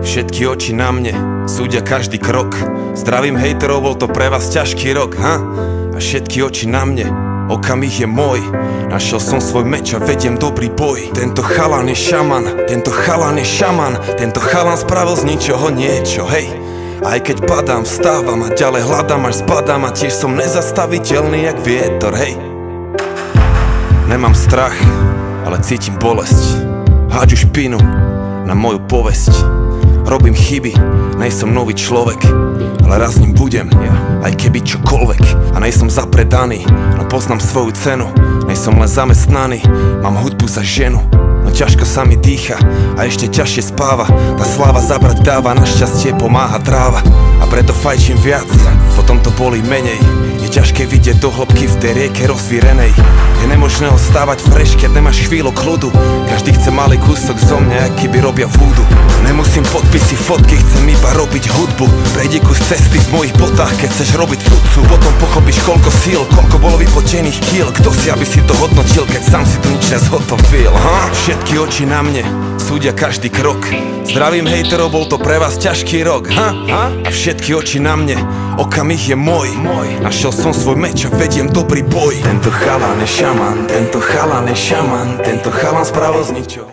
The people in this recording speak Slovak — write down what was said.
Všetky oči na mne, súdia každý krok. Zdravím hejterov, bol to pre vás ťažký rok, ha? A všetky oči na mne, okamih je môj. Našiel som svoj meč a vediem dobrý boj. Tento chalan je šaman, tento chalan je šaman. Tento chalan spravil z ničoho niečo, hej. Aj keď padám, vstávam a ďalej hľadám až zbadám. A tiež som nezastaviteľný jak vietor, hej. Nemám strach, ale cítim bolesť. Hádžu špinu na moju povesť. Robím chyby, nejsom nový človek, ale raz ním budem, aj keby čokoľvek. A nejsom zapredaný, no poznám svoju cenu. Nejsom len zamestnaný, mám hudbu za ženu. No ťažko sa mi dýcha a ešte ťažšie spáva. Tá sláva zabrať dáva, našťastie pomáha tráva. A preto fajčím viac, potom to bolí menej. Je ťažké vidieť do hĺbky v tej rieke rozvírenej. Je nemožné ostávať fresh, keď nemáš chvíľu kľudu. Každý chce malý kúsok zo mňa, aký by robia vúdu. Nemusím podpisy, fotky, chcem iba robiť hudbu. Prejdi kus cesty v mojich botách, keď chceš robiť sudcu. Potom pochopíš koľko síl, koľko bolo vypotených kíl. Kto si, aby si to hodnotil, keď sám si to nič nezhotovil, ha? Všetky oči na mne, súdia každý krok. Zdravím hejterov, bol to pre vás ťažký rok, ha? A všetky oči na mne, okamih je môj. Našiel som svoj meč a vediem dobrý boj. Tento chalan je šaman, tento chalan je šaman. Tento chalan spravil z ničoho.